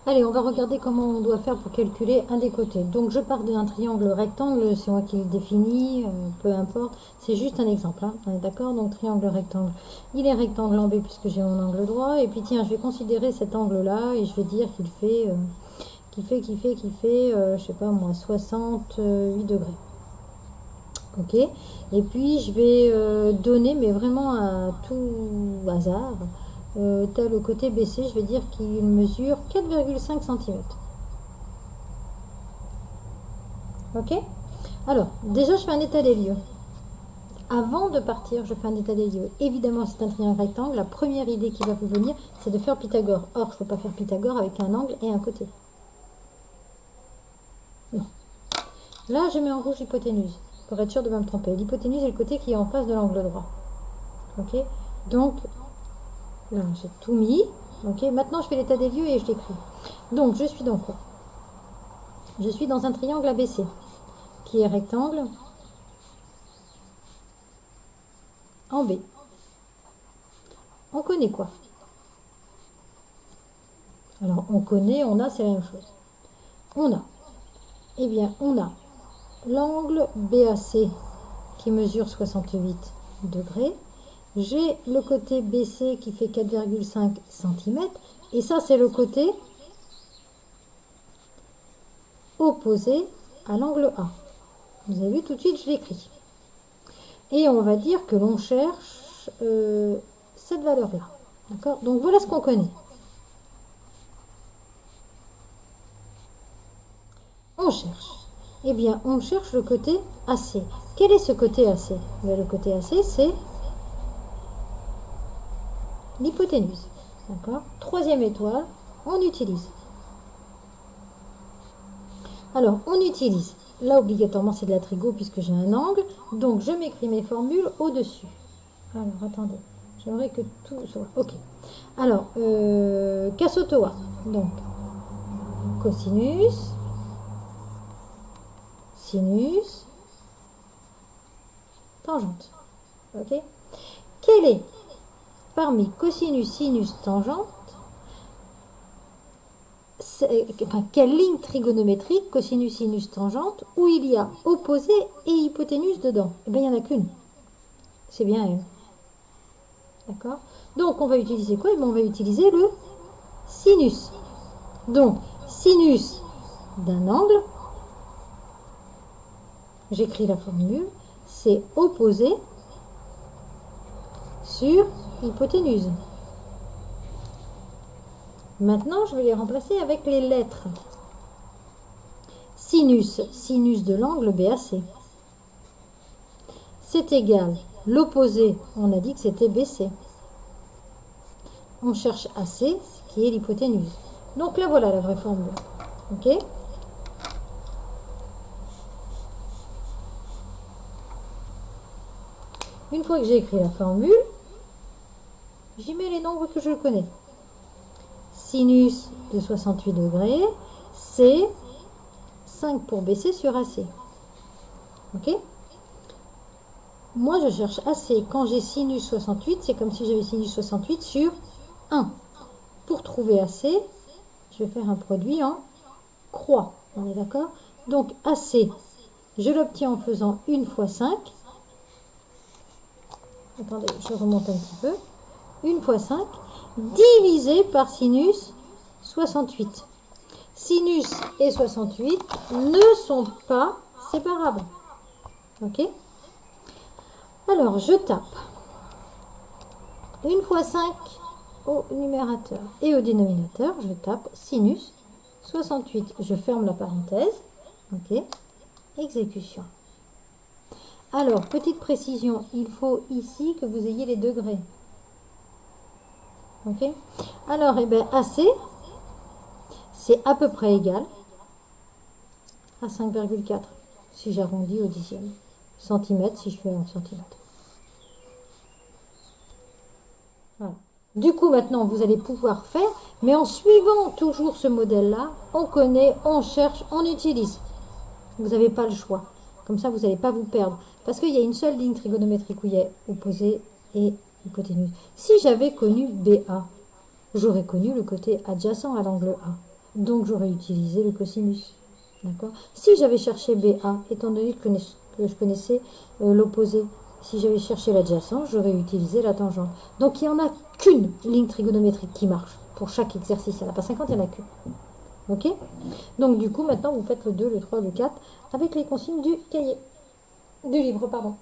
Allez, on va regarder comment on doit faire pour calculer un des côtés. Donc, je pars d'un triangle rectangle, c'est moi qui le définis, peu importe. C'est juste un exemple, hein, on est d'accord? Donc, triangle rectangle. Il est rectangle en B puisque j'ai mon angle droit. Et puis, tiens, je vais considérer cet angle-là et je vais dire qu'il fait, je sais pas moi, 68 degrés. Ok? Et puis, je vais donner, mais vraiment à tout hasard, tel côté BC, je vais dire qu'il mesure 4,5 cm. Ok? Alors, déjà, je fais un état des lieux. Avant de partir, je fais un état des lieux. Évidemment, c'est un triangle rectangle. La première idée qui va vous venir, c'est de faire Pythagore. Or, je ne peux pas faire Pythagore avec un angle et un côté. Non. Là, je mets en rouge l'hypoténuse, pour être sûr de ne pas me tromper. L'hypoténuse est le côté qui est en face de l'angle droit. Ok? Donc, là, j'ai tout mis. Ok? Maintenant, je fais l'état des lieux et je l'écris. Donc, je suis dans quoi? Je suis dans un triangle ABC, qui est rectangle en B. On connaît quoi? Alors, on connaît, on a, c'est la même chose. On a, eh bien, on a l'angle BAC qui mesure 68 degrés. J'ai le côté BC qui fait 4,5 cm. Et ça, c'est le côté opposé à l'angle A. Vous avez vu, tout de suite, je l'écris. Et on va dire que l'on cherche cette valeur-là. D'accord? Donc, voilà ce qu'on connaît. On cherche. Eh bien, on cherche le côté AC. Quel est ce côté AC? Le côté AC, c'est l'hypoténuse. D'accord? Troisième étoile, on utilise. Alors, on utilise. Là, obligatoirement, c'est de la trigo puisque j'ai un angle. Donc, je m'écris mes formules au-dessus. Alors, attendez. J'aimerais que tout soit... Ok. Alors, Casotoa. Donc, cosinus, sinus, tangente. Ok. Quel est, parmi cosinus, sinus, tangente, quelle ligne trigonométrique, cosinus, sinus, tangente, où il y a opposé et hypoténuse dedans? Eh bien, il n'y en a qu'une. C'est bien elle. D'accord? Donc, on va utiliser quoi? Eh bien, on va utiliser le sinus. Donc, sinus d'un angle, j'écris la formule, c'est opposé sur hypoténuse. Maintenant, je vais les remplacer avec les lettres. Sinus, sinus de l'angle BAC. C'est égal, l'opposé, on a dit que c'était BC. On cherche AC, qui est l'hypoténuse. Donc là, voilà la vraie formule. Ok? Une fois que j'ai écrit la formule, j'y mets les nombres que je connais. Sinus de 68 degrés, c'est 5 pour BC sur AC. Ok? Moi, je cherche AC. Quand j'ai sinus 68, c'est comme si j'avais sinus 68 sur 1. Pour trouver AC, je vais faire un produit en croix. On est d'accord? Donc, AC, je l'obtiens en faisant 1 fois 5. Attendez, je remonte un petit peu. 1 fois 5 divisé par sinus 68. Sinus et 68 ne sont pas séparables. Ok? Alors, je tape 1 fois 5 au numérateur et au dénominateur. Je tape sinus 68. Je ferme la parenthèse. Ok? Exécution. Alors, petite précision, il faut ici que vous ayez les degrés. Ok? Alors, eh bien, AC, c'est à peu près égal à 5,4 si j'arrondis au dixième. Centimètre si je fais en centimètres. Voilà. Du coup, maintenant, vous allez pouvoir faire, mais en suivant toujours ce modèle-là, on connaît, on cherche, on utilise. Vous n'avez pas le choix. Comme ça, vous n'allez pas vous perdre. Parce qu'il y a une seule ligne trigonométrique où il y a opposé et hypoténuse. Si j'avais connu BA, j'aurais connu le côté adjacent à l'angle A. Donc, j'aurais utilisé le cosinus. D'accord? Si j'avais cherché BA, étant donné que je connaissais l'opposé, si j'avais cherché l'adjacent, j'aurais utilisé la tangente. Donc, il n'y en a qu'une ligne trigonométrique qui marche pour chaque exercice. Il n'y en a pas 50, il n'y en a qu'une. Ok? Donc, du coup, maintenant, vous faites le 2, le 3, le 4 avec les consignes du cahier, du livre, pardon.